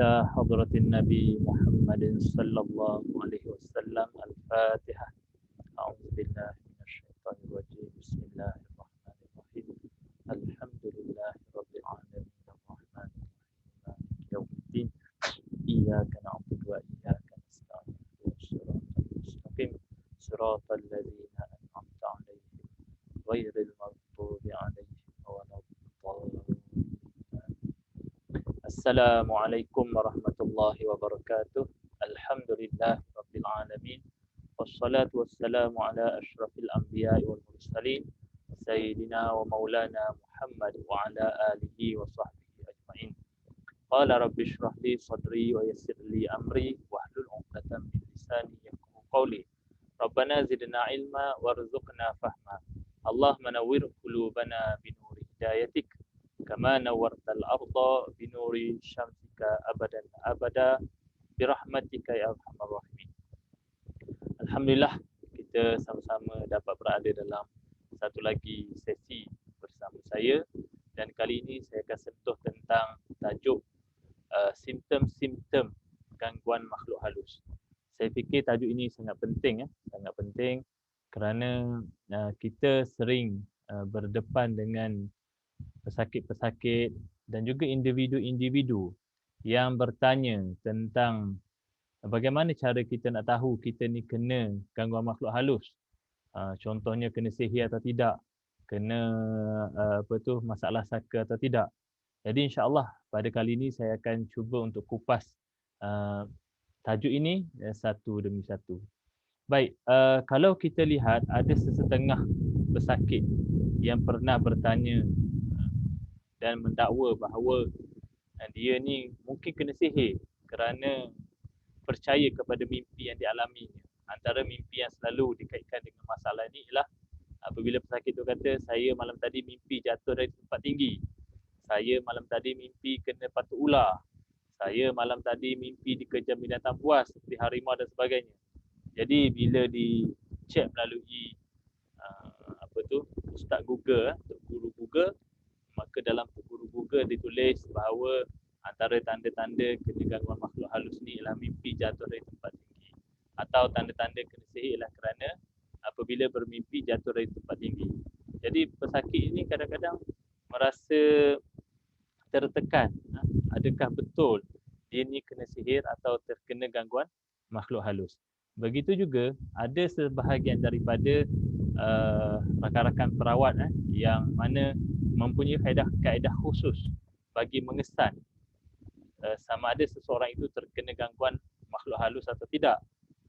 إلى حضرة النبي محمد صلى الله عليه وسلم. الفاتحة. أعوذ بالله من الشيطان الرجيم. بسم الله الرحمن الرحيم. الحمد لله رب العالمين الرحمن الرحيم مالك يوم الدين. إياك نعبد وإياك نستعين الصراط المستقيم صراط الذين أنعمت عليهم غير المغضوب عليهم ولا الضالين. Assalamualaikum warahmatullahi wabarakatuh. Alhamdulillah rabbil alamin. Wassalatu wassalamu ala asyrafil anbiya'i wal mursalin sayyidina wa maulana Muhammad wa ala alihi wa sahbihi ajma'in. Qala rabbi shrah li sadri wa yassir li amri wahlul 'uqdatam min lisani yafqahu qawli. Rabbana zidna ilma warzuqna fahma. Allahumma nawwir qulubana binuri hidayatik kama nawwartal arda binuri syamsika abadan abada birahmatika ya arhamar rahimin. Alhamdulillah, kita sama-sama dapat berada dalam satu lagi sesi bersama saya, dan kali ini saya akan sentuh tentang tajuk simptom-simptom gangguan makhluk halus. Saya fikir tajuk ini sangat penting, sangat penting kerana kita sering berdepan dengan pesakit-pesakit dan juga individu-individu yang bertanya tentang bagaimana cara kita nak tahu kita ni kena gangguan makhluk halus. Contohnya kena sihir atau tidak, kena masalah saka atau tidak. Jadi insya-Allah pada kali ini saya akan cuba untuk kupas tajuk ini satu demi satu. Baik, kalau kita lihat ada sesetengah pesakit yang pernah bertanya dan mendakwa bahawa dia ni mungkin kena sihir kerana percaya kepada mimpi yang dialaminya. Antara mimpi yang selalu dikaitkan dengan masalah ini ialah apabila pesakit tu kata, saya malam tadi mimpi jatuh dari tempat tinggi, saya malam tadi mimpi kena patuk ular, saya malam tadi mimpi dikejar binatang buas seperti harimau dan sebagainya. Jadi bila dicek melalui Ustaz Google, guru Google, maka dalam guru Google ditulis bahawa antara tanda-tanda kena gangguan makhluk halus ni ialah mimpi jatuh dari tempat tinggi, atau tanda-tanda kena sihir ialah kerana apabila bermimpi jatuh dari tempat tinggi. Jadi pesakit ini kadang-kadang merasa tertekan, adakah betul dia ni kena sihir atau terkena gangguan makhluk halus. Begitu juga ada sebahagian daripada rakan-rakan perawat yang mana mempunyai kaedah khusus bagi mengesan sama ada seseorang itu terkena gangguan makhluk halus atau tidak.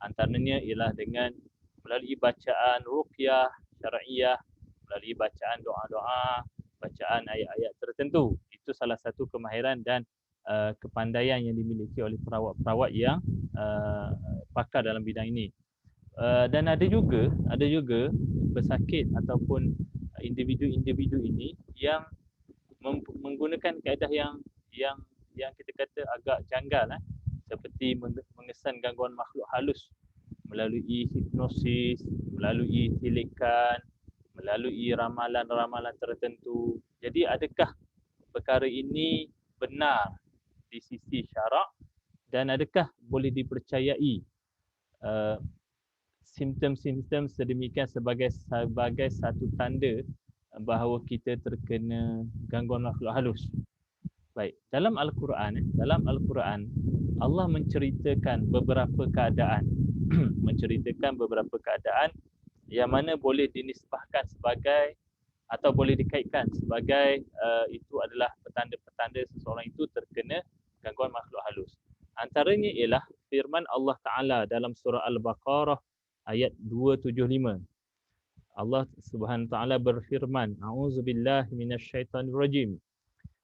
Antaranya ialah dengan melalui bacaan ruqyah syar'iyah, melalui bacaan doa-doa, bacaan ayat-ayat tertentu. Itu salah satu kemahiran dan kepandaian yang dimiliki oleh perawat-perawat yang pakar dalam bidang ini. Dan ada juga pesakit ataupun individu-individu ini yang menggunakan kaedah yang kita kata agak janggal, seperti mengesan gangguan makhluk halus melalui hipnosis, melalui tilikan, melalui ramalan-ramalan tertentu. Jadi adakah perkara ini benar di sisi syarak dan adakah boleh dipercayai simptom-simptom sedemikian sebagai satu tanda bahawa kita terkena gangguan makhluk halus? Baik, dalam Al-Quran Allah menceritakan beberapa keadaan menceritakan beberapa keadaan yang mana boleh dinisbahkan sebagai atau boleh dikaitkan sebagai itu adalah petanda-petanda seseorang itu terkena gangguan makhluk halus. Antaranya ialah firman Allah Ta'ala dalam surah Al-Baqarah ayat 275. Allah Subhanahu Wa Ta'ala berfirman, A'udzubillahi minasyaitonirrajim.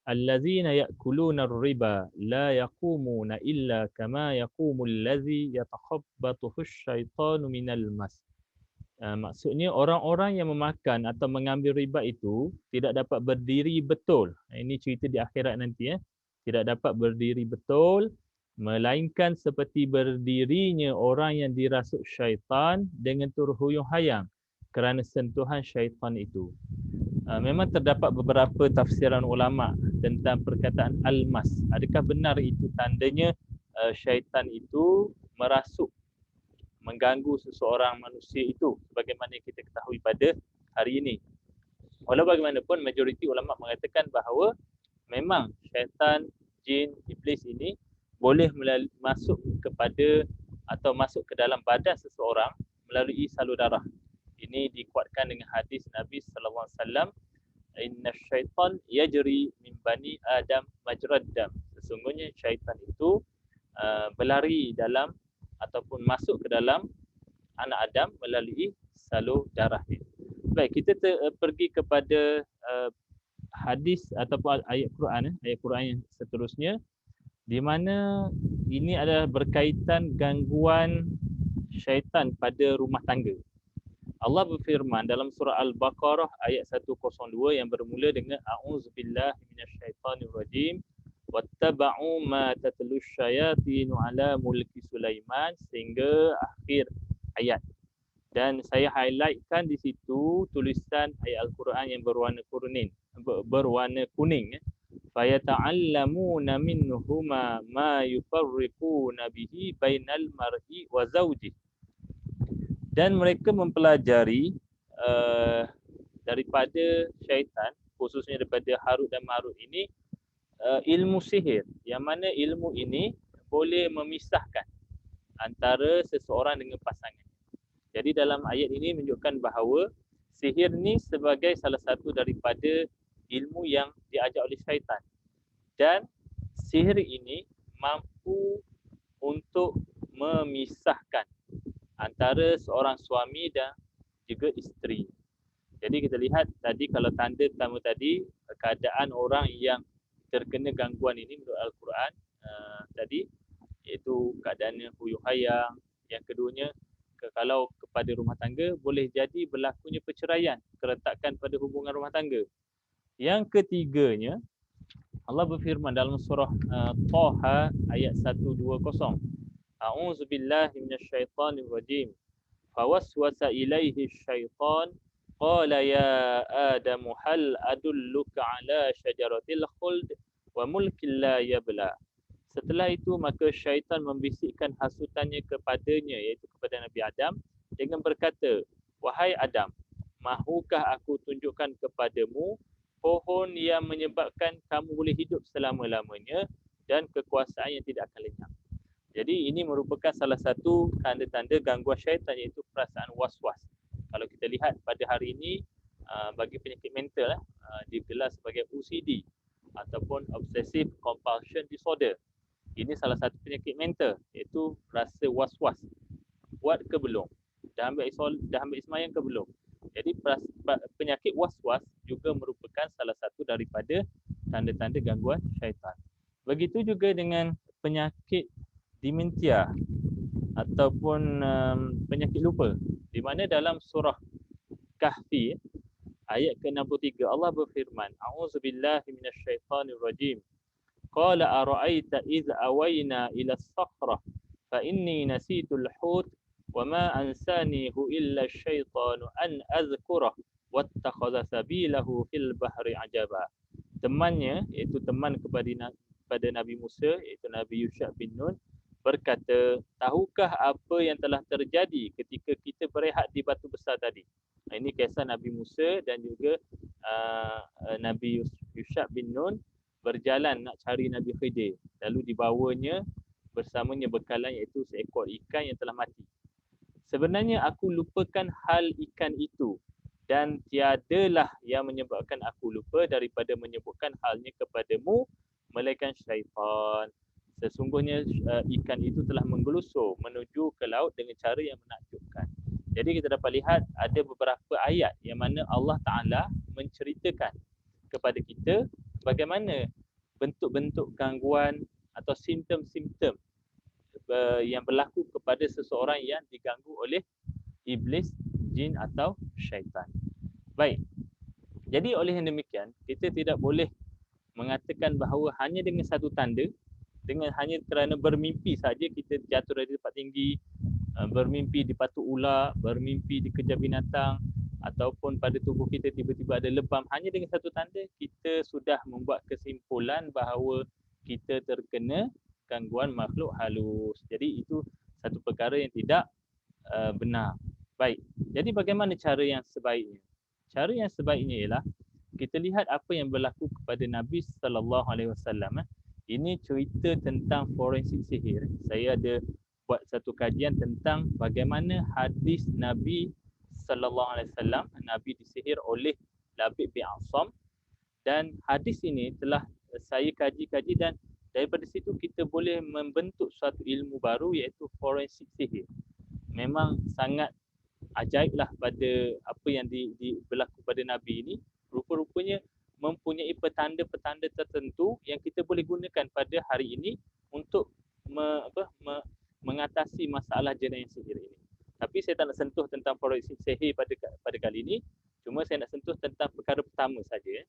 Allazina ya'kuluna ar-riba la yaqumuna illa kama yaqumul ladzi yatakhabbathu asyaitanu minal mas. Maksudnya orang-orang yang memakan atau mengambil riba itu tidak dapat berdiri betul. Ini cerita di akhirat nanti. Tidak dapat berdiri betul melainkan seperti berdirinya orang yang dirasuk syaitan dengan terhuyung hayang kerana sentuhan syaitan itu. Memang terdapat beberapa tafsiran ulama tentang perkataan al-mas. Adakah benar itu tandanya syaitan itu merasuk, mengganggu seseorang manusia itu sebagaimana kita ketahui pada hari ini. Walau bagaimanapun majoriti ulama mengatakan bahawa memang syaitan, jin, iblis ini boleh masuk kepada atau masuk ke dalam badan seseorang melalui salur darah. Ini dikuatkan dengan hadis Nabi sallallahu alaihi wasallam, inna syaitan yajri min bani Adam majrad dam. Sesungguhnya syaitan itu berlari dalam ataupun masuk ke dalam anak Adam melalui salur darah ini. Baik, kita pergi kepada hadis ataupun ayat Quran yang seterusnya, di mana ini adalah berkaitan gangguan syaitan pada rumah tangga. Allah berfirman dalam surah Al-Baqarah ayat 102 yang bermula dengan a'udzubillahi minasyaitonirrajim wattaba'u ma tatlus syayatinu ala mulki Sulaiman sehingga akhir ayat. Dan saya highlightkan di situ tulisan ayat Al-Quran yang berwarna kuning. Fayata'allamuna minhuma ma yufarriquna bihi bainal mar'i wa zawjih. Dan mereka mempelajari daripada syaitan, khususnya daripada Harut dan Marut ini, ilmu sihir, yang mana ilmu ini boleh memisahkan antara seseorang dengan pasangan. Jadi dalam ayat ini menunjukkan bahawa sihir ni sebagai salah satu daripada ilmu yang diajar oleh syaitan. Dan sihir ini mampu untuk memisahkan antara seorang suami dan juga isteri. Jadi kita lihat tadi kalau tanda pertama tadi, keadaan orang yang terkena gangguan ini menurut Al-Quran tadi, iaitu keadaannya huyuh hayang. Yang keduanya, kalau kepada rumah tangga boleh jadi berlakunya perceraian, keretakan pada hubungan rumah tangga. Yang ketiganya, Allah berfirman dalam surah Taha ayat 120. A'udzubillahi minasyaitonirrajim. Fawaswasa ilaihi syaitan qala ya Adam hal adulluka ala syajaratil khuld wa mulkin la yabla. Setelah itu maka syaitan membisikkan hasutannya kepadanya, iaitu kepada Nabi Adam, dengan berkata, wahai Adam, mahukah aku tunjukkan kepadamu pohon yang menyebabkan kamu boleh hidup selama-lamanya dan kekuasaan yang tidak akan lenyap. Jadi ini merupakan salah satu tanda-tanda gangguan syaitan, iaitu perasaan was-was. Kalau kita lihat pada hari ini, bagi penyakit mental digelar sebagai OCD ataupun Obsessive Compulsion Disorder. Ini salah satu penyakit mental, iaitu rasa was-was. Buat ke belum? Dah ambil ismayang ke belum? Jadi penyakit was-was juga merupakan salah satu daripada tanda-tanda gangguan syaitan. Begitu juga dengan penyakit dementia ataupun penyakit lupa, di mana dalam surah Kahfi ayat ke-63 Allah berfirman, a'udzubillahi minasyaitonirrajim. Qala ara'aita idh awayna ila as-sakhrah fa inni nasitul hut wa ma ansanihu illa asyaitanu an azkurah wattakhadha sabilahu fil bahri ajaba. Temannya, iaitu teman kepada Nabi Musa, iaitu Nabi Yusha bin Nun, berkata, tahukah apa yang telah terjadi ketika kita berehat di batu besar tadi? Ini kisah Nabi Musa dan juga Nabi Yusha bin Nun berjalan nak cari Nabi Khidir. Lalu dibawanya bersamanya bekalan, iaitu seekor ikan yang telah mati. Sebenarnya aku lupakan hal ikan itu dan tiadalah yang menyebabkan aku lupa daripada menyebutkan halnya kepadamu melainkan syaitan. Sesungguhnya ikan itu telah menggelusur menuju ke laut dengan cara yang menakjubkan. Jadi kita dapat lihat ada beberapa ayat yang mana Allah Ta'ala menceritakan kepada kita bagaimana bentuk-bentuk gangguan atau simptom-simptom yang berlaku kepada seseorang yang diganggu oleh iblis, jin atau syaitan. Baik. Jadi oleh yang demikian, kita tidak boleh mengatakan bahawa hanya dengan satu tanda, dengan hanya kerana bermimpi saja kita jatuh dari tempat tinggi, bermimpi dipatuk ular, bermimpi dikejar binatang, ataupun pada tubuh kita tiba-tiba ada lebam, hanya dengan satu tanda kita sudah membuat kesimpulan bahawa kita terkena gangguan makhluk halus. Jadi itu satu perkara yang tidak benar. Baik. Jadi bagaimana cara yang sebaiknya? Cara yang sebaiknya ialah kita lihat apa yang berlaku kepada Nabi sallallahu alaihi wasallam. Ini cerita tentang forensik sihir. Saya ada buat satu kajian tentang bagaimana hadis Nabi sallallahu alaihi wasallam, Nabi disihir oleh Labib bin Asam, dan hadis ini telah saya kaji-kaji dan daripada situ kita boleh membentuk suatu ilmu baru iaitu forensik sihir. Memang sangat ajaiblah pada apa yang berlaku pada Nabi ini. Rupa-rupanya mempunyai petanda-petanda tertentu yang kita boleh gunakan pada hari ini untuk mengatasi masalah jenayah sihir ini. Tapi saya tak nak sentuh tentang forensik sihir pada kali ini. Cuma saya nak sentuh tentang perkara pertama saja.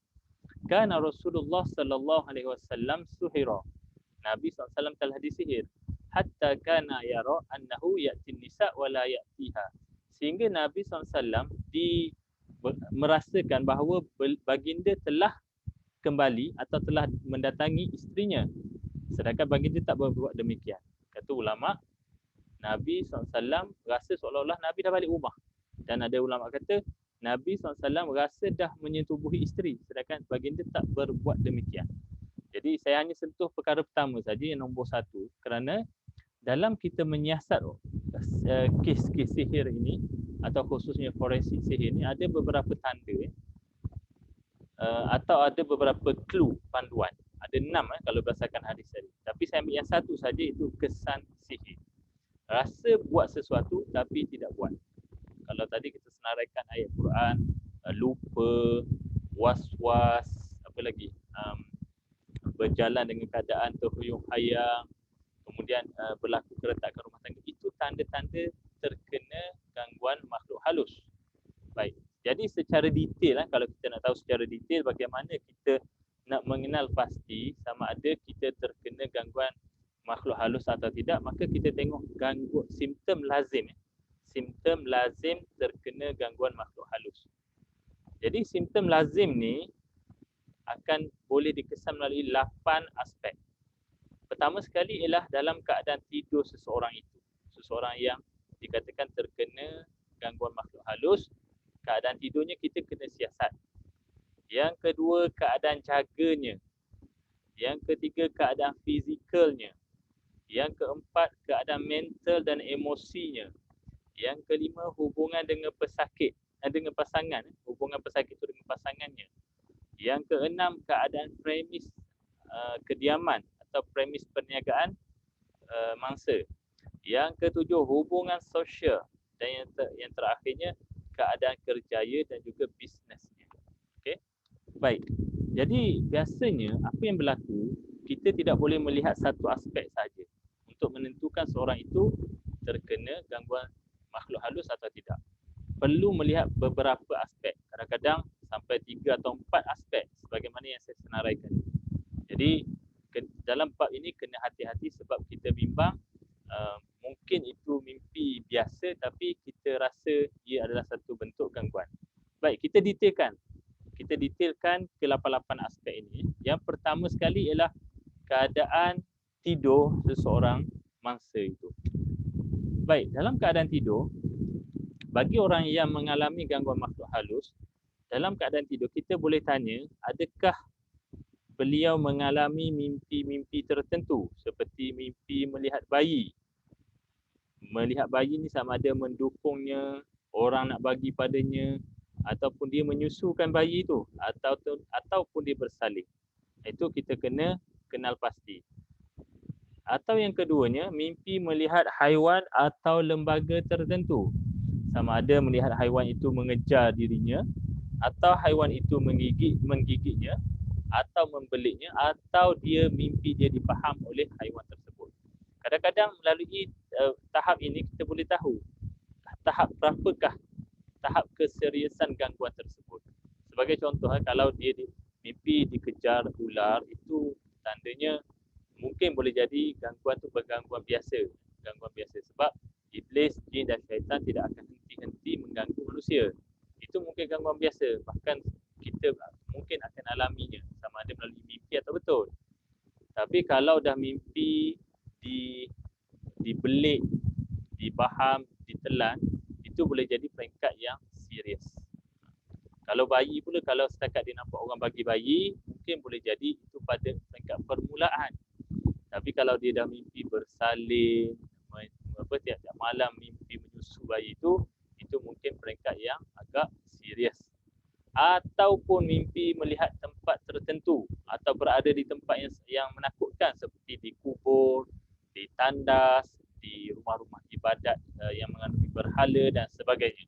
Kana Rasulullah sallallahu alaihi wasallam suhira. Nabi SAW telah disihir. Hatta kana yara annahu ya'ti nisa wa la ya'tiha. Sehingga Nabi SAW merasakan bahawa baginda telah kembali atau telah mendatangi isterinya. Sedangkan baginda tak berbuat demikian. Kata ulama, Nabi SAW rasa seolah-olah Nabi dah balik rumah. Dan ada ulama kata, Nabi SAW rasa dah menyetubuhi isteri. Sedangkan baginda tak berbuat demikian. Jadi saya hanya sentuh perkara pertama saja yang nombor satu. Kerana dalam kita menyiasat kes-kes sihir ini atau khususnya forensik sihir ini ada beberapa tanda atau ada beberapa clue panduan. Ada 6 kalau berdasarkan hadis tadi. Tapi saya ambil yang satu saja, itu kesan sihir. Rasa buat sesuatu tapi tidak buat. Kalau tadi kita senaraikan ayat Quran, lupa, was-was, apa lagi? Berjalan dengan keadaan terhuyung hayang, kemudian berlaku keretakan rumah tangga, itu tanda-tanda terkena gangguan makhluk halus. Baik. Jadi secara detail, kalau kita nak tahu secara detail bagaimana kita nak mengenal pasti sama ada kita terkena gangguan makhluk halus atau tidak, maka kita tengok gangguan simptom lazim. Simptom lazim terkena gangguan makhluk halus. Jadi simptom lazim ni akan boleh dikesan melalui 8 aspek. Pertama sekali ialah dalam keadaan tidur seseorang itu. Seseorang yang dikatakan terkena gangguan makhluk halus, keadaan tidurnya kita kena siasat. Yang kedua, keadaan jaganya. Yang ketiga, keadaan fizikalnya. Yang keempat, keadaan mental dan emosinya. Yang kelima, hubungan dengan pesakit, dengan pasangan. Hubungan pesakit itu dengan pasangannya. Yang keenam, keadaan premis kediaman atau premis perniagaan mangsa. Yang ketujuh, hubungan sosial. Dan yang terakhirnya, keadaan kerjaya dan juga bisnesnya. Okey. Baik. Jadi biasanya apa yang berlaku, kita tidak boleh melihat satu aspek saja untuk menentukan seorang itu terkena gangguan makhluk halus atau tidak. Perlu melihat beberapa aspek. Kadang-kadang sampai 3 atau 4 aspek sebagaimana yang saya senaraikan. Jadi dalam bab ini kena hati-hati sebab kita bimbang mungkin itu mimpi biasa tapi kita rasa ia adalah satu bentuk gangguan. Baik, kita detailkan. Kita detailkan ke 88 aspek ini. Yang pertama sekali ialah keadaan tidur seseorang mangsa itu. Baik, dalam keadaan tidur, bagi orang yang mengalami gangguan makhluk halus, dalam keadaan tidur kita boleh tanya, adakah beliau mengalami mimpi-mimpi tertentu seperti mimpi melihat bayi. Melihat bayi ni sama ada mendukungnya, orang nak bagi padanya, ataupun dia menyusukan bayi itu, ataupun dia bersalin. Itu kita kena kenal pasti. Atau yang keduanya, mimpi melihat haiwan atau lembaga tertentu. Sama ada melihat haiwan itu mengejar dirinya, atau haiwan itu menggigitnya, atau membeliknya, atau mimpi dia difaham oleh haiwan tersebut. Kadang-kadang melalui tahap ini kita boleh tahu tahap berapakah tahap keseriusan gangguan tersebut. Sebagai contoh, kalau dia mimpi dikejar ular, itu tandanya mungkin boleh jadi gangguan tu bergangguan biasa. Gangguan biasa sebab iblis, jin dan syaitan tidak akan henti-henti mengganggu manusia. Itu mungkin gangguan biasa, bahkan kita mungkin akan alaminya sama ada melalui mimpi atau betul. Tapi kalau dah mimpi dibelik, difaham, ditelan, itu boleh jadi peringkat yang serius. Kalau bayi pula, kalau setakat dia nampak orang bagi bayi, mungkin boleh jadi itu pada peringkat permulaan. Tapi kalau dia dah mimpi bersalin, tiap-tiap malam mimpi menyusu bayi itu mungkin peringkat yang agak serius. Ataupun mimpi melihat tempat tertentu atau berada di tempat yang menakutkan seperti di kubur, di tandas, di rumah-rumah ibadat yang mengandungi berhala dan sebagainya.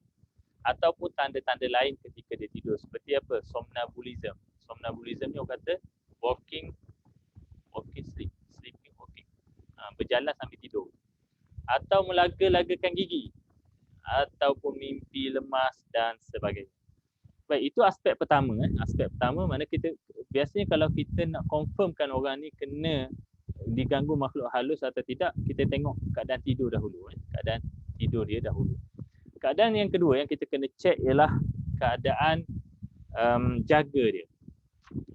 Ataupun tanda-tanda lain ketika dia tidur. Seperti apa? Somnambulism. Somnambulism ni orang kata walking sleep, sleeping walking. Berjalan sambil tidur. Atau melaga-lagakan gigi. Ataupun mimpi lemas dan sebagainya. Baik, itu aspek pertama. Aspek pertama mana kita biasanya kalau kita nak confirmkan orang ni kena diganggu makhluk halus atau tidak, kita tengok keadaan tidur dahulu. Keadaan tidur dia dahulu. Keadaan yang kedua yang kita kena cek ialah keadaan jaga dia.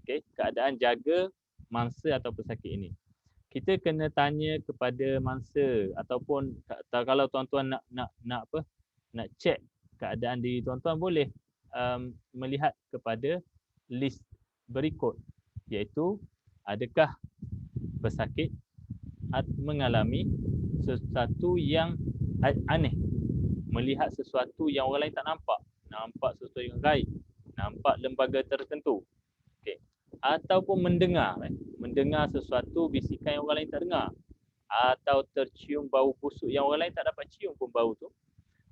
Okay? Keadaan jaga mangsa atau pesakit ini. Kita kena tanya kepada mangsa ataupun kalau tuan-tuan nak cek keadaan diri tuan-tuan boleh melihat kepada list berikut, iaitu adakah pesakit mengalami sesuatu yang aneh, melihat sesuatu yang orang lain tak nampak sesuatu yang gaib, nampak lembaga tertentu, okay. Ataupun mendengar sesuatu bisikan yang orang lain tak dengar, atau tercium bau busuk yang orang lain tak dapat cium pun bau tu,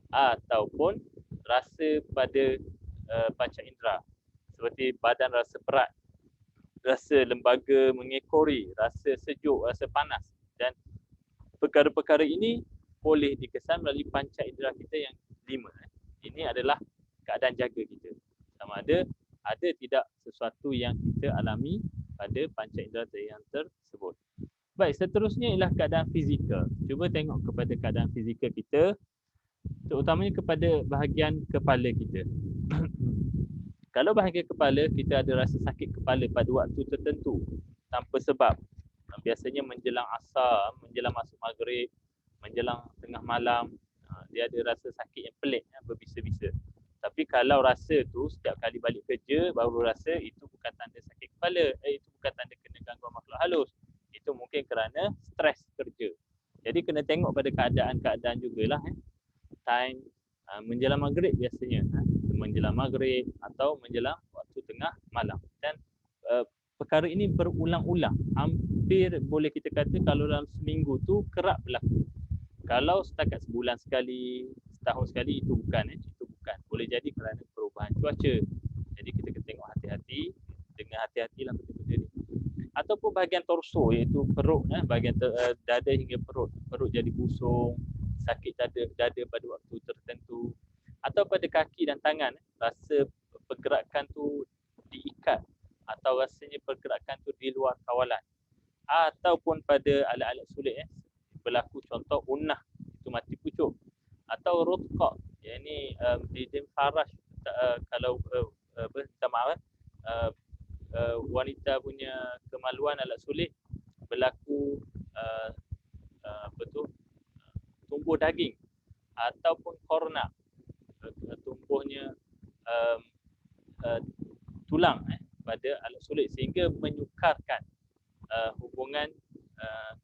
ataupun rasa pada panca indera seperti badan rasa berat, rasa lembaga mengekori, rasa sejuk, rasa panas, dan perkara-perkara ini boleh dikesan melalui panca indera kita yang 5. Ini adalah keadaan jaga kita. Sama ada tidak sesuatu yang kita alami pada panca indera yang tersebut. Baik, seterusnya ialah keadaan fizikal. Cuba tengok kepada keadaan fizikal kita, terutamanya kepada bahagian kepala kita. Kalau bahagian kepala kita ada rasa sakit kepala pada waktu tertentu tanpa sebab, biasanya menjelang asar, menjelang masuk maghrib, menjelang tengah malam, dia ada rasa sakit yang pelik, berbisa-bisa. Tapi kalau rasa tu setiap kali balik kerja baru rasa, itu bukan tanda sakit kepala, itu bukan tanda kena gangguan makhluk halus. Itu mungkin kerana stres kerja. Jadi kena tengok pada keadaan-keadaan jugalah. Time menjelang maghrib biasanya, menjelang maghrib atau menjelang waktu tengah malam. Dan perkara ini berulang-ulang. Hampir boleh kita kata kalau dalam seminggu tu kerap berlaku. Kalau setakat sebulan sekali, setahun sekali, itu bukan. Boleh jadi kerana perubahan cuaca. Jadi kita kena tengok hati-hati, dengan hati-hatilah benda-benda ni. Ataupun bahagian torso, iaitu perut, bahagian dada hingga perut. Perut jadi busung, sakit dada pada waktu tertentu. Atau pada kaki dan tangan, rasa pergerakan tu diikat atau rasanya pergerakan tu di luar kawalan. Ataupun pada alat-alat sulit, berlaku contoh unah, itu mati pucuk. Atau rutqah, yang ini didin farash, kalau wanita punya kemaluan alat sulit, berlaku tumbuh daging, ataupun korna, tumbuhnya tulang pada alat sulit sehingga menyukarkan hubungan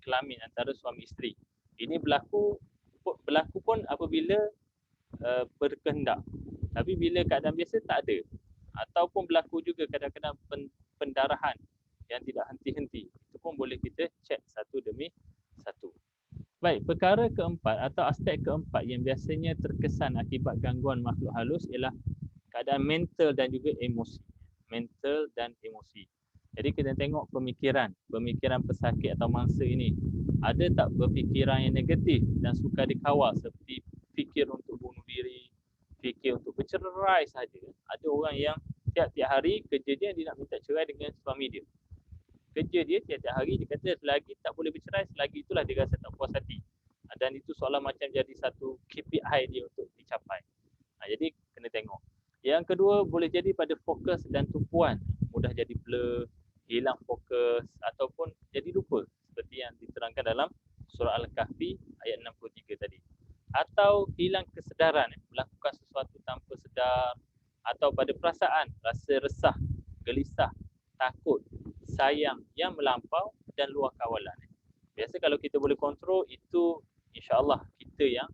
kelamin antara suami isteri. Ini berlaku pun apabila berkehendak. Tapi bila keadaan biasa tak ada. Ataupun berlaku juga kadang-kadang pendarahan yang tidak henti-henti. Itu pun boleh kita cek satu demi satu. Baik, perkara keempat atau aspek keempat yang biasanya terkesan akibat gangguan makhluk halus ialah keadaan mental dan juga emosi. Mental dan emosi. Jadi kita tengok pemikiran pesakit atau mangsa ini. Ada tak berfikiran yang negatif dan suka dikawal, seperti fikir untuk bunuh diri, fikir untuk bercerai saja. Ada orang yang tiap-tiap hari kerja dia nak minta cerai dengan suami dia. Kerja dia tiap-tiap hari dia kata selagi tak boleh bercerai, selagi itulah dia rasa tak puas hati. Dan itu seolah macam jadi satu KPI dia untuk dicapai. Jadi kena tengok. Yang kedua, boleh jadi pada fokus dan tumpuan. Mudah jadi blur, hilang fokus ataupun jadi lupa seperti yang diterangkan dalam surah Al-Kahfi ayat 63 tadi. Atau hilang kesedaran, melakukan sesuatu tanpa sedar, atau pada perasaan, rasa resah, gelisah, takut, sayang yang melampau dan luar kawalan. Biasa kalau kita boleh kontrol, itu insya-Allah kita yang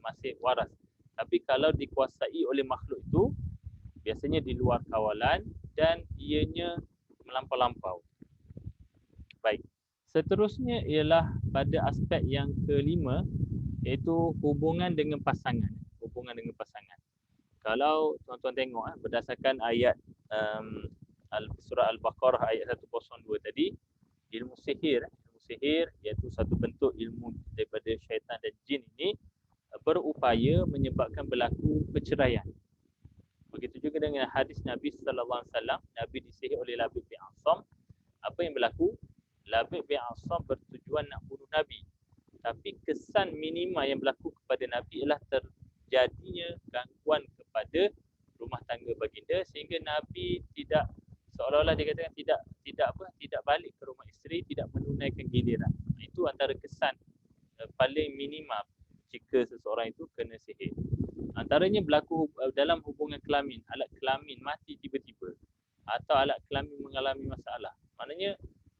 masih waras. Tapi kalau dikuasai oleh makhluk itu, biasanya di luar kawalan dan ianya melampau-lampau. Baik. Seterusnya ialah pada aspek yang kelima, iaitu hubungan dengan pasangan. Hubungan dengan pasangan. Kalau tuan-tuan tengok berdasarkan ayat surah Al-Baqarah ayat 102 tadi, ilmu sihir iaitu satu bentuk ilmu daripada syaitan dan jin ini berupaya menyebabkan berlaku perceraian. Begitu juga dengan hadis Nabi sallallahu alaihi wasallam, Nabi disihir oleh Labib bin Asam. Apa yang berlaku? Labib bin Asam bertujuan nak bunuh Nabi. Tapi kesan minima yang berlaku kepada Nabi ialah terjadinya gangguan kepada rumah tangga baginda sehingga Nabi tidak, seolah-olah dia katakan tidak balik ke rumah isteri, tidak menunaikan giliran. Itu antara kesan paling minima jika seseorang itu kena sihir. Antaranya berlaku dalam hubungan kelamin, alat kelamin mati tiba-tiba atau alat kelamin mengalami masalah. Maknanya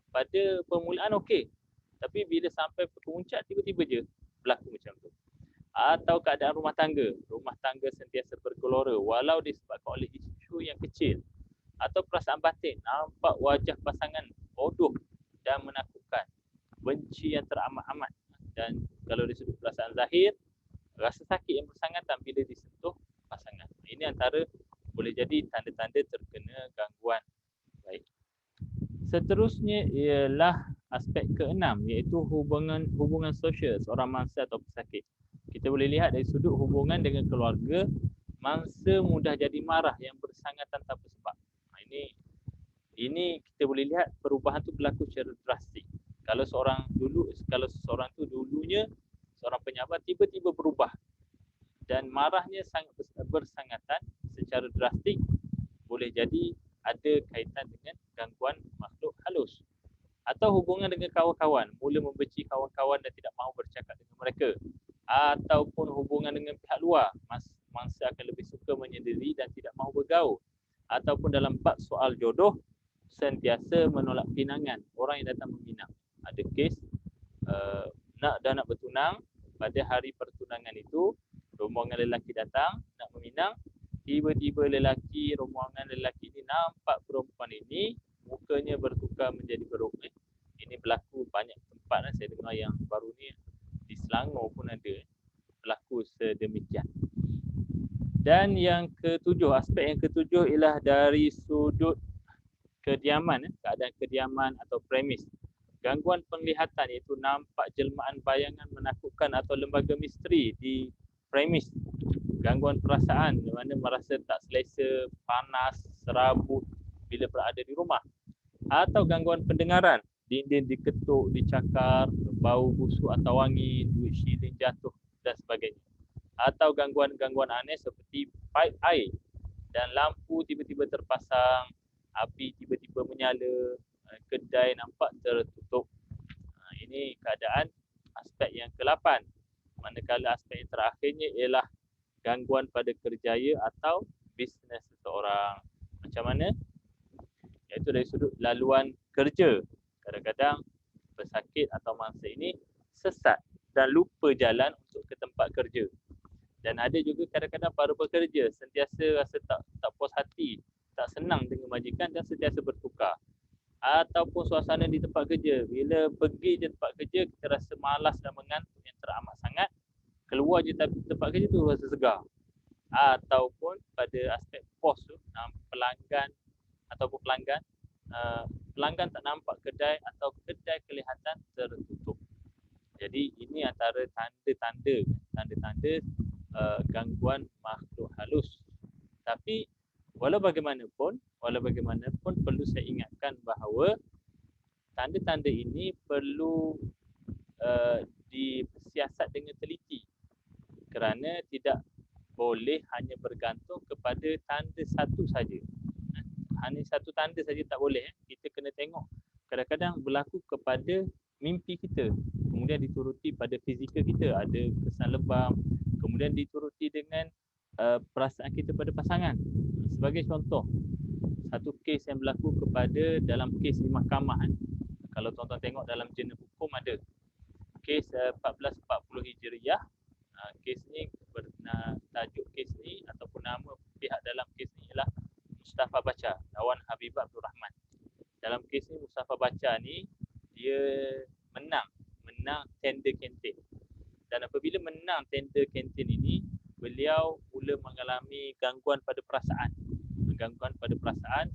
pada permulaan okey, tapi bila sampai puncak tiba-tiba je berlaku macam tu. Atau keadaan rumah tangga sentiasa bergelora walau disebabkan oleh isu yang kecil atau perasaan batin, nampak wajah pasangan bodoh dan menakutkan, benci yang teramat-amat, dan kalau dari sudut perasaan zahir, rasa sakit yang bersangatan bila disentuh pasangan. Ini antara boleh jadi tanda-tanda terkena gangguan. Baik. Seterusnya ialah aspek keenam, iaitu hubungan sosial seorang mangsa atau pesakit. Kita boleh lihat dari sudut hubungan dengan keluarga, mangsa mudah jadi marah yang bersangatan tanpa sebab. Ini kita boleh lihat perubahan tu berlaku secara drastik. Kalau seseorang tu dulunya seorang penyabar, tiba-tiba berubah dan marahnya sangat bersangatan secara drastik, boleh jadi ada kaitan dengan gangguan makhluk halus. Atau hubungan dengan kawan-kawan, mula membenci kawan-kawan dan tidak mahu bercakap dengan mereka. Ataupun hubungan dengan pihak luar, mangsa akan lebih suka menyendiri dan tidak mahu bergaul. Ataupun dalam bab soal jodoh, sentiasa menolak pinangan, orang yang datang meminang. Ada kes nak bertunang, pada hari pertunangan itu rombongan lelaki datang nak meminang, tiba-tiba rombongan lelaki ini nampak perempuan ini mukanya bertukar menjadi beruk. Ini berlaku banyak tempat, saya dengar yang baru ni di Selangor pun ada berlaku sedemikian. Dan yang ketujuh, aspek yang ketujuh ialah dari sudut kediaman, keadaan kediaman atau premis. Gangguan penglihatan iaitu nampak jelmaan bayangan menakutkan atau lembaga misteri di premis. Gangguan perasaan, di mana merasa tak selesa, panas, serabut bila berada di rumah. Atau gangguan pendengaran, dinding diketuk, dicakar, bau busuk atau wangi, duit shilling jatuh dan sebagainya. Atau gangguan-gangguan aneh seperti paip air dan lampu tiba-tiba terpasang, api tiba-tiba menyala, kedai nampak tertutup. Ini keadaan aspek yang ke-8. Manakala aspek yang terakhirnya ialah gangguan pada kerjaya atau bisnes seseorang. Macam mana? Iaitu dari sudut laluan kerja. Kadang-kadang pesakit atau mangsa ini sesat dan lupa jalan untuk ke tempat kerja. Dan ada juga kadang-kadang para pekerja sentiasa rasa tak puas hati, tak senang dengan majikan dan sentiasa bertukar. Ataupun suasana di tempat kerja, bila pergi je tempat kerja kita rasa malas dan mengantuk yang teramat sangat, keluar je tempat kerja tu rasa segar. Ataupun pada aspek pos tu, pelanggan tak nampak kedai atau kedai kelihatan tertutup. Jadi ini antara tanda-tanda gangguan makhluk halus. Tapi walau bagaimanapun perlu saya ingatkan bahawa tanda-tanda ini perlu disiasat dengan teliti, kerana tidak boleh hanya bergantung kepada tanda satu saja. Hanya satu tanda saja tak boleh. Kita kena tengok. Kadang-kadang berlaku kepada mimpi kita. Kemudian dituruti pada fizikal kita. Ada kesan lebam. Kemudian dituruti dengan perasaan kita pada pasangan. Sebagai contoh, satu kes yang berlaku kepada dalam kes di mahkamah. Kalau tuan-tuan tengok dalam jurnal hukum ada. Kes 1440 Hijriah. Kes ni, tajuk kes ni ataupun nama pihak dalam kes ni ialah Mustafa Bacha, lawan Habibah Abdul Rahman. Dalam kes ni Mustafa Bacha ni dia menang tender kantin. Dan apabila menang tender kantin ini, beliau mula mengalami gangguan pada perasaan.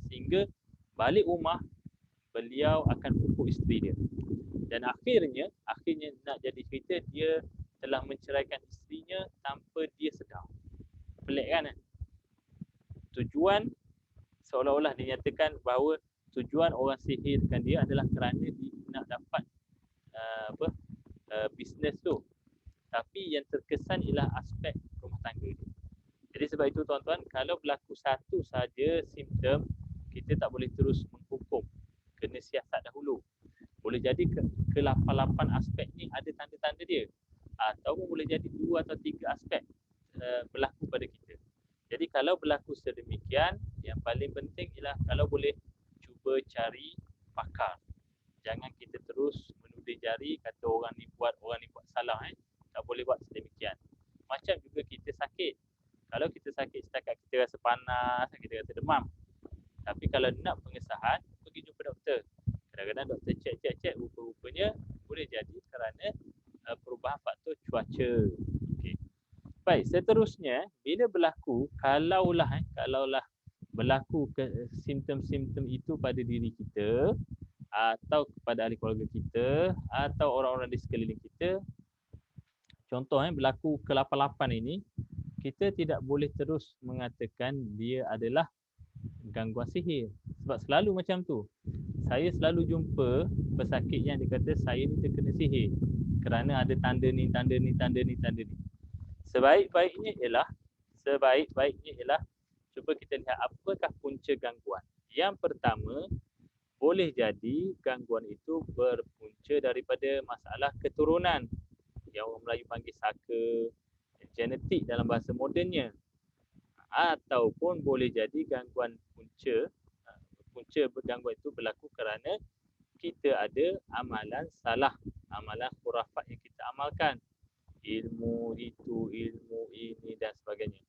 Sehingga balik rumah beliau akan pukul isteri dia. Dan akhirnya nak jadi cerita, dia telah menceraikan isterinya tanpa dia sedar. Pelik kan? Tujuan seolah-olah dinyatakan bahawa tujuan orang sihirkan dia adalah kerana dia nak dapat bisnes tu. Tapi yang terkesan ialah aspek rumah tangga dia. Jadi sebab itu tuan-tuan, kalau berlaku satu saja simptom, kita tak boleh terus menghukum. Kena siasat dahulu. Boleh jadi ke-8 aspek ni ada tanda-tanda dia. Ataupun boleh jadi 2 atau 3 aspek berlaku pada kita. Jadi kalau berlaku sedemikian, yang paling penting ialah kalau boleh cuba cari pakar. Jangan kita terus menuding jari, kata orang ni buat salah. Tak boleh buat sedemikian. Macam juga kita sakit. Kalau kita sakit setakat kita rasa panas, kita rasa demam. Tapi kalau nak pengesahan, pergi jumpa doktor. Kadang-kadang doktor cek, rupa-rupanya boleh jadi kerana perubahan faktor cuaca. Okey. Baik, seterusnya bila berlaku, kalaulah berlaku simptom-simptom itu pada diri kita atau kepada ahli keluarga kita atau orang-orang di sekeliling kita, contoh berlaku ke-8 ini, kita tidak boleh terus mengatakan dia adalah gangguan sihir. Sebab selalu macam tu. Saya selalu jumpa pesakit yang dia kata saya ni terkena sihir kerana ada tanda ni. Sebaik-baiknya ialah cuba kita lihat apakah punca gangguan. Yang pertama, boleh jadi gangguan itu berpunca daripada masalah keturunan. Yang orang Melayu panggil saka, genetik dalam bahasa modernnya. Ataupun boleh jadi gangguan punca gangguan itu berlaku kerana kita ada amalan salah, amalan khurafat yang kita amalkan, ilmu itu, ilmu ini dan sebagainya.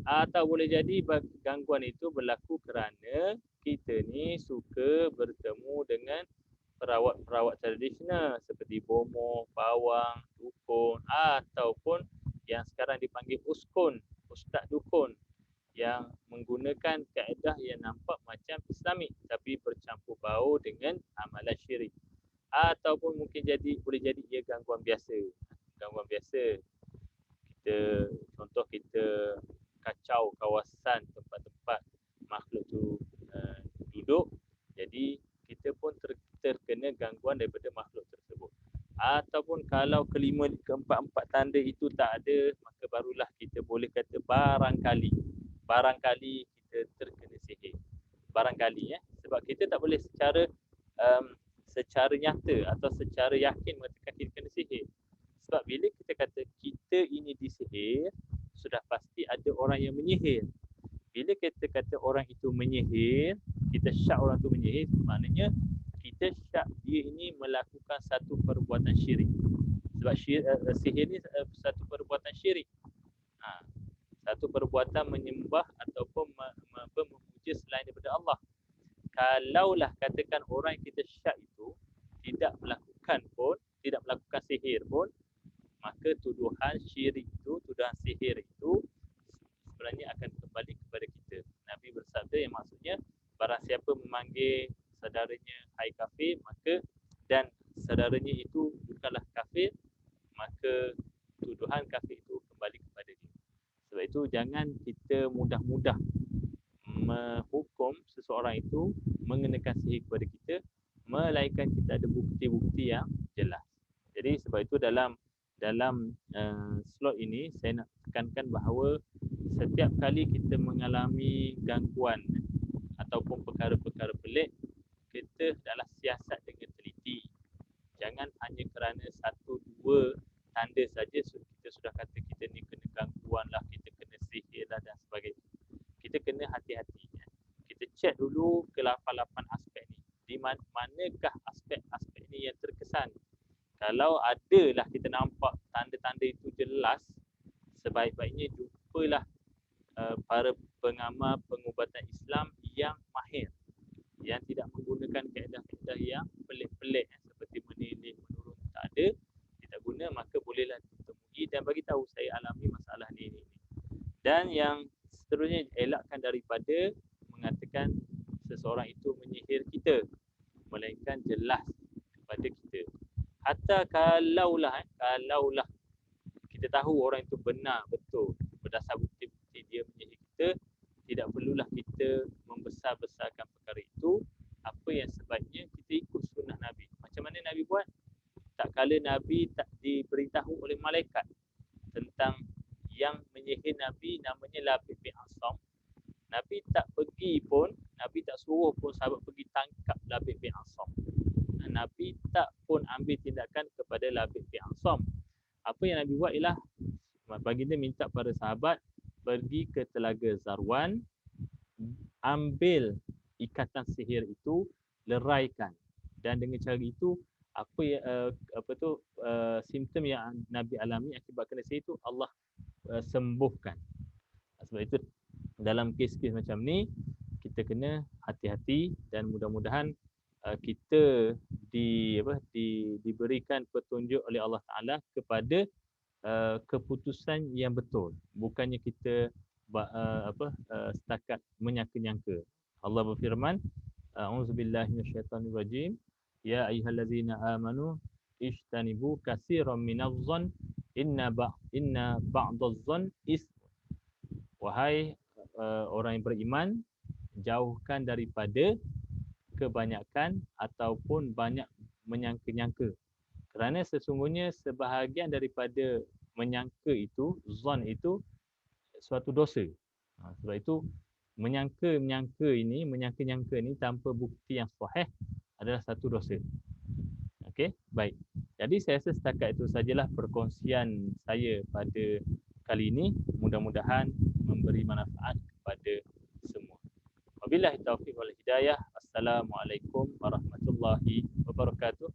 Atau boleh jadi gangguan itu berlaku kerana kita ni suka bertemu dengan perawat-perawat tradisional seperti bomoh, pawang, dukun ataupun yang sekarang dipanggil uskun, ustaz dukun, yang menggunakan kaedah yang nampak macam Islamik tapi bercampur bau dengan amalan syirik. Ataupun mungkin boleh jadi ia gangguan biasa. Kita kacau kawasan tempat-tempat makhluk tu duduk, jadi kita pun terkena gangguan daripada makhluk tersebut. Ataupun kalau keempat-empat tanda itu tak ada, maka barulah kita boleh kata barangkali kita terkena sihir. Barangkali sebab kita tak boleh secara nyata atau secara yakin mengatakan kita kena sihir. Sebab bila kita kata kita ini disihir, sudah pasti ada orang yang menyihir. Bila kita kata orang itu menyihir, kita syak orang itu menyihir, maknanya kita syak dia ini melakukan satu perbuatan syirik. Sebab sihir ni satu perbuatan syirik. Satu perbuatan menyembah ataupun memuja selain daripada Allah. Kalaulah katakan orang yang kita syak itu tidak melakukan sihir pun, maka tuduhan syirik itu, tuduhan sihir itu sebenarnya akan kembali kepada kita. Nabi bersabda yang maksudnya barang siapa memanggil saudaranya hai kafir, maka dan saudaranya itu bukanlah kafir, maka tuduhan kafir itu kembali kepada dia. Sebab itu jangan kita mudah-mudah menghukum seseorang itu mengenakan sihir kepada kita, melainkan kita ada bukti-bukti yang jelas. Jadi sebab itu dalam slot ini saya nak tekankan bahawa setiap kali kita mengalami gangguan ataupun perkara-perkara pelik, kita adalah siasat dengan teliti. Jangan hanya kerana satu dua tanda saja kita sudah kata kita ni kena gangguan lah, kita kena sihir lah dan sebagainya. Kita kena hati-hati. Kita cek dulu ke-8 aspek ni. Di manakah aspek-aspek ni yang terkesan? Kalau adalah kita nampak tanda-tanda itu jelas, sebaik-baiknya jumpalah para pengamal pengubatan Islam yang mahir, yang tidak menggunakan kaedah-kaedah yang pelik-pelik seperti menilik, menurun, tak ada, tidak guna, maka bolehlah ditemui dan bagi tahu saya alami masalah ni. Dan yang seterusnya, elakkan daripada mengatakan seseorang itu menyihir kita, melainkan jelas kepada kita. Hatta kalaulah kita tahu orang itu benar betul berdasar bukti-bukti dia menyihir kita, tidak perlulah kita membesar-besarkan perkara itu. Apa yang sebaiknya kita ikut sunnah Nabi. Macam mana Nabi buat? Tak kala Nabi tak diberitahu oleh malaikat tentang yang menyihir Nabi namanya Labid bin Asam, Nabi tak pergi pun, Nabi tak suruh pun sahabat pergi tangkap Labid bin Asam. Nabi tak pun ambil tindakan kepada Labid bin Asam. Apa yang Nabi buat ialah baginda minta para sahabat pergi ke Telaga Zarwan, ambil ikatan sihir itu, leraikan, dan dengan cara itu simptom yang Nabi alami akibat kena sihir itu Allah sembuhkan. Sebab itu dalam kes-kes macam ni kita kena hati-hati dan mudah-mudahan kita diberikan petunjuk oleh Allah Taala kepada keputusan yang betul, bukannya kita setakat menyangka-nyangka. Allah berfirman, a'udzubillahi minasyaitonirrajim, ya ayyuhallazina amanu ijtanibu katsiran minadh-dhann inna ba'dadh-dhann ism. Wahai orang yang beriman, jauhkan daripada kebanyakan ataupun banyak menyangka-nyangka, kerana sesungguhnya sebahagian daripada menyangka itu, zon itu suatu dosa. Sebab itu menyangka-nyangka ini tanpa bukti yang sahih adalah satu dosa. Okey, baik. Jadi saya rasa setakat itu sajalah perkongsian saya pada kali ini. Mudah-mudahan memberi manfaat kepada semua. Wabillahi taufiq wal hidayah. Assalamualaikum warahmatullahi wabarakatuh.